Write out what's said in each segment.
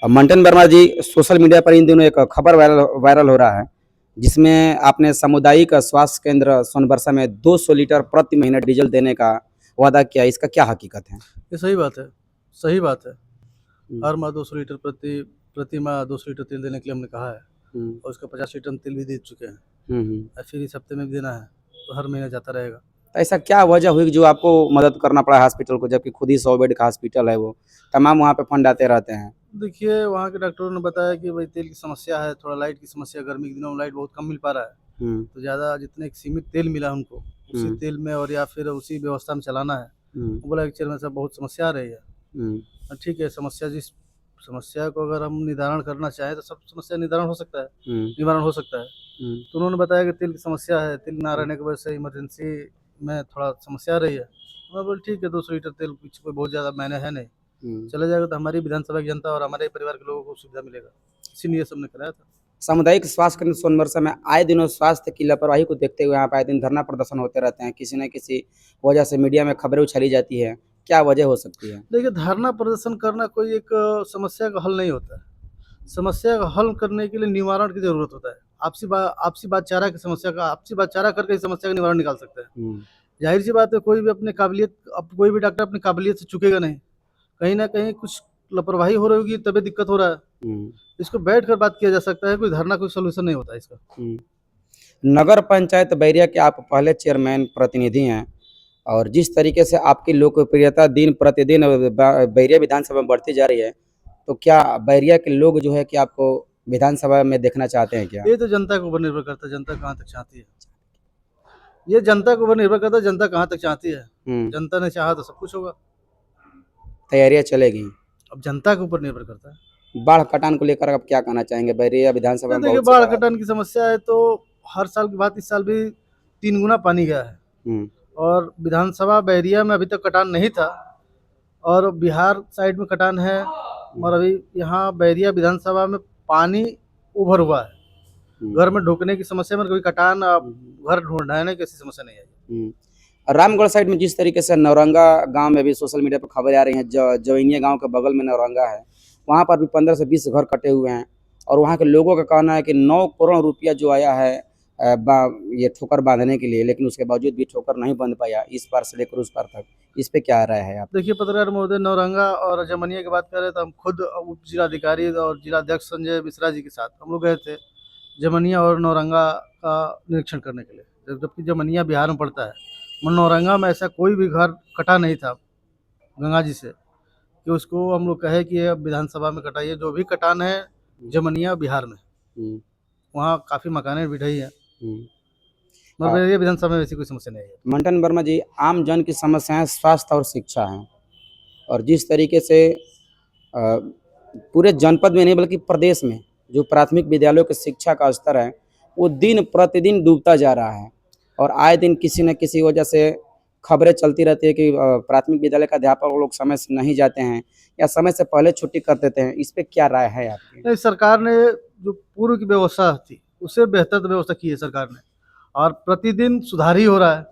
मंटन वर्मा जी, social media पर इन दिनों एक खबर वायरल हो रहा है, जिसमें आपने सामुदायिक स्वास्थ्य केंद्र सोनबरसा में 200 लीटर प्रति महीने डीजल देने का वादा किया। इसका क्या हकीकत है? ये सही बात है, सही बात है। हम्म, हर माह 200 लीटर प्रति माह 200 लीटर तेल देने के लिए हमने कहा है हम्म, और उसका 85 टन तेल भी दे चुके हैं हम्म। और फिर इस हफ्ते में भी देना है, तो हर महीने जाता रहेगा। तो ऐसा क्या वजह हुई कि जो आपको मदद करना पड़ा हॉस्पिटल को, जबकि खुद ही 100 बेड का हॉस्पिटल है, वो तमाम वहाँ पे फंड आते रहते हैं? देखिए, वहाँ के डॉक्टरों ने बताया कि भाई तेल की समस्या है, थोड़ा लाइट की समस्या, गर्मी के दिनों में लाइट बहुत कम मिल पा रहा है, हम्म, तो ज़्यादा जितने एक सीमित तेल मिला हमको, उसी हम्म, तेल में और या फिर उसी व्यवस्था में चलाना है। हम्म, वो बोला कि चेयरमैन साहब बहुत समस्या आ रही है। हम्म, ठीक है, जिस समस्या को अगर हम निवारण करना चाहें तो सब समस्या निवारण हो सकता है, हम्म, निवारण हो सकता है। हम्म, तो उन्होंने बताया कि तेल की समस्या है, तेल ना रहने की वजह से इमरजेंसी में थोड़ा समस्या आ रही है। मैं बोला ठीक है, 200 लीटर तेल कुछ कोई बहुत ज़्यादा मायने है नहीं, हम्म। चला जाएगा तो हमारी विधानसभा की जनता और हमारे परिवार के लोगों को सुविधा मिलेगा, इसीलिए सबने कराया था। सामुदायिक स्वास्थ्य केंद्र सोनबरसा में आए दिनों स्वास्थ्य की लापरवाही को देखते हुए यहाँ पे आए दिन धरना प्रदर्शन होते रहते हैं। किसी न किसी वजह से मीडिया में खबरें उछाली जाती है। क्या वजह हो सकती है? देखिए, धरना प्रदर्शन करना कोई एक समस्या का हल नहीं होता है। समस्या का हल करने के लिए निवारण की ज़रूरत होता है। आपसी भाईचारा की समस्या का आपसी भाईचारा करके इस समस्या का निवारण निकाल सकते हैं। हम्म, ज़ाहिर-सी बात है, कोई भी डॉक्टर अपनी काबिलियत से चूकेगा नहीं। कहीं न कहीं कुछ लापरवाही हो रही होगी तभी दिक्कत हो रहा है। हम्म, इसको बैठकर बात किया जा सकता है, कोई धरना कोई सॉल्यूशन नहीं होता है इसका। हम्म। नगर पंचायत बैरिया के आप पहले चेयरमैन प्रतिनिधि हैं, और जिस तरीके से आपकी लोकप्रियता दिन प्रतिदिन बैरिया विधानसभा में बढ़ती जा रही है, तो क्या बैरिया के लोग जो है कि आपको विधानसभा में देखना चाहते हैं क्या? ये तो जनता के ऊपर निर्भर करता है, जनता कहाँ तक चाहती है। ये जनता के ऊपर निर्भर करता है, जनता कहाँ तक चाहती है। हम्म। जनता ने चाहा तो सब कुछ होगा। तैयारियां चलेगी। अब जनता के ऊपर निर्भर करता है। बाढ़ कटान को लेकर आप क्या कहना चाहेंगे? बैरिया विधानसभा तो में देखिए, बहुत से बाढ़ बाढ़ आती कटान की समस्या है तो हर साल की बात इस साल भी 3 गुना पानी गया है है। और विधानसभा बैरिया में अभी तक कटान नहीं था और बिहार साइड में कटान है और अभी यहाँ बैरिया विधानसभा में पानी उभर हुआ है। घर में ढुकने की समस्या में कोई कटान घर ढूंढने की ऐसी समस्या नहीं आई। रामगढ़ साइड में जिस तरीके से नौरंगा गांव में भी सोशल मीडिया पर खबरें आ रही हैं, जवैनिया गांव के बगल में नौरंगा है, वहां पर भी 15 से 20 घर कटे हुए हैं, और वहां के लोगों का कहना है कि 9 करोड़ रुपया जो आया है ये ठोकर बांधने के लिए, लेकिन उसके बावजूद भी ठोकर नहीं बंध पाया इस पार से लेकर उस पार तक। इस पे क्या राय है आप? देखिए पत्रकार महोदय, नौरंगा और जमनिया की बात करें तो हम खुद उप जिलाधिकारी और जिलाध्यक्ष संजय मिश्रा जी के साथ हम लोग गए थे जमनिया और नौरंगा का निरीक्षण करने के लिए, जबकि जमनिया बिहार में पड़ता है। नौरंगा में ऐसा कोई भी घर कटा नहीं था गंगा जी से कि उसको हम लोग कहे कि अब विधानसभा में कटाइए। जो भी कटान है जमनिया बिहार में, हम्म, वहाँ काफ़ी मकानें भी ढही हैं, हम्म। मगर ये विधानसभा में ऐसी कोई समस्या नहीं है। मंटन वर्मा जी, आम जन की समस्याएं स्वास्थ्य और शिक्षा हैं, और जिस तरीके से पूरे जनपद में नहीं बल्कि प्रदेश में जो प्राथमिक विद्यालयों की शिक्षा का स्तर है, वो दिन प्रतिदिन डूबता जा रहा है, और आए दिन किसी न किसी वजह से खबरें चलती रहती है कि प्राथमिक विद्यालय का अध्यापक लोग समय से नहीं जाते हैं या समय से पहले छुट्टी कर देते हैं। इस पे क्या राय है आपकी? नहीं, सरकार ने जो पूर्व की व्यवस्था थी उससे बेहतर व्यवस्था की है सरकार ने और प्रतिदिन सुधार ही हो रहा है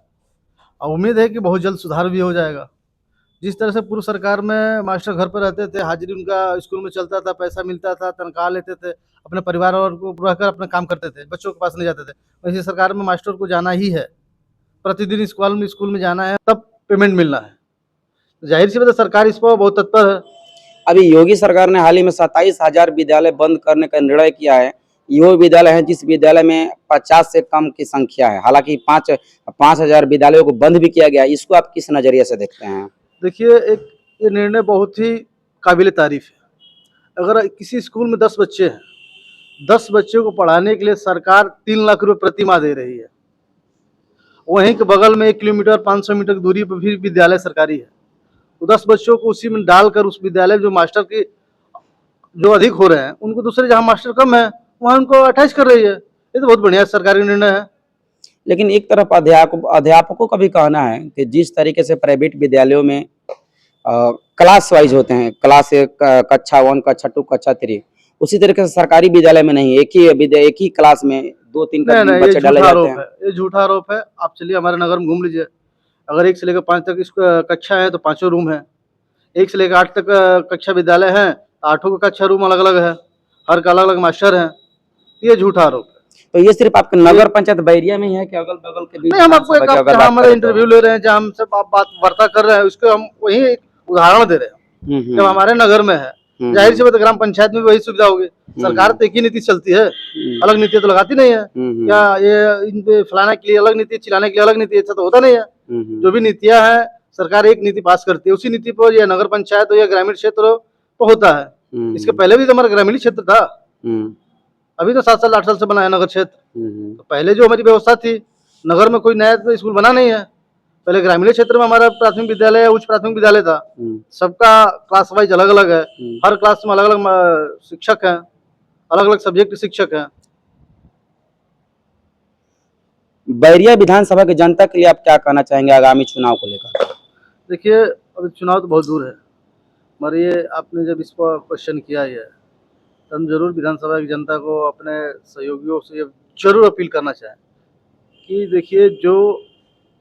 और उम्मीद है कि बहुत जल्द सुधार भी हो जाएगा। जिस तरह से पूर्व सरकार में मास्टर घर पर रहते थे, हाजिरी उनका स्कूल में चलता था, पैसा मिलता था, तनख्वाह लेते थे, अपने परिवार और को रहकर अपना काम करते थे, बच्चों के पास नहीं जाते थे। वैसे सरकार में मास्टर को जाना ही है, प्रतिदिन स्कूल में जाना है, तब पेमेंट मिलना है। तो जाहिर सी बात है सरकार इस पर बहुत तत्पर है। अभी योगी सरकार ने हाल ही में 27,000 विद्यालय बंद करने का निर्णय किया है। ये विद्यालय है जिस विद्यालय में 50 से कम की संख्या है। हालांकि 5,000 विद्यालयों को बंद भी किया गया। इसको आप किस नजरिए से देखते हैं? देखिए, ये निर्णय बहुत ही काबिल तारीफ है। अगर किसी स्कूल में 10 बच्चे हैं, 10 बच्चों को पढ़ाने के लिए सरकार 3 लाख रुपए प्रति माह दे रही है। वहीं के बगल में 1 किलोमीटर 500 मीटर की दूरी पर भी विद्यालय सरकारी है। तो 10 बच्चों को उसी में डालकर उस विद्यालय जो मास्टर की जो अधिक हो रहे हैं, उनको दूसरे जहाँ मास्टर कम है वहाँ उनको अटैच कर रही है। ये तो बहुत बढ़िया सरकारी निर्णय है। लेकिन एक तरफ अध्यापकों का भी कहना है कि जिस तरीके से प्राइवेट विद्यालयों में क्लास वाइज होते हैं, क्लास 1, कक्षा 1, कक्षा 2, कक्षा 3, उसी तरीके से सरकारी विद्यालय में नहीं, एक ही क्लास में 2-3 नहीं, ये बच्चे डाले झूठा जाते आरोप हैं। है, ये झूठा आरोप है। आप चलिए हमारे नगर में घूम लीजिए। अगर 1 से लेकर 5 तक कक्षा है तो 5 रूम है। 1 से लेकर 8 तक कक्षा विद्यालय है 8 का कक्षा रूम अलग अलग है, हर का अलग अलग मास्टर है, ये झूठा आरोप है। तो ये सिर्फ आपके नगर पंचायत बैरिया में ही है कि अगल बगल के भी नहीं, हम आपको एक विधानसभा की अगर जहाँ बात हमारा करें तो? इंटरव्यू ले रहे हैं, जहाँ हमसे आप बात वार्ता कर रहे हैं, उसको हम वही एक उदाहरण दे रहे हैं। जब हमारे नगर में है, जाहिर सी बात है ग्राम पंचायत में भी वही सुविधा होगी। सरकार तो एक ही नीति चलती है, अलग नीति तो लगाती नहीं है। या ये इन पे फलाने के लिए अलग नीति, चिल्लाने के लिए अलग नीति, ऐसा तो होता नहीं है। जो भी नीतियां हैं, सरकार एक नीति पास करती है, उसी नीति पर या नगर पंचायत हो या ग्रामीण क्षेत्र हो तो होता है। इसके पहले भी तो हमारा ग्रामीण क्षेत्र था, अभी तो 7 साल 8 साल से बना है नगर क्षेत्र। तो पहले जो हमारी व्यवस्था थी, नगर में कोई नया तो स्कूल बना नहीं है। पहले ग्रामीण क्षेत्र में हमारा प्राथमिक विद्यालय, उच्च प्राथमिक विद्यालय था, सबका क्लास वाइज अलग अलग है, हर क्लास में अलग अलग शिक्षक हैं, अलग अलग सब्जेक्ट के शिक्षक हैं। बैरिया विधानसभा की जनता के लिए आप क्या कहना चाहेंगे आगामी चुनाव को लेकर? देखिए, अभी चुनाव तो बहुत दूर है, मगर ये आपने जब इस पर क्वेश्चन किया है तो हम जरूर विधानसभा की जनता को अपने सहयोगियों से ये जरूर अपील करना चाहें कि देखिए, जो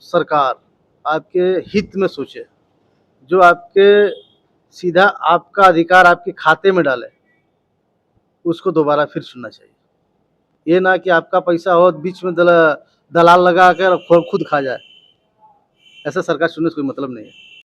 सरकार आपके हित में सोचे, जो आपके सीधा आपका अधिकार आपके खाते में डाले, उसको दोबारा फिर चुनना चाहिए। ये ना कि आपका पैसा हो बीच में दलाल लगा कर खुद खा जाए। ऐसा सरकार चुनने से कोई मतलब नहीं है।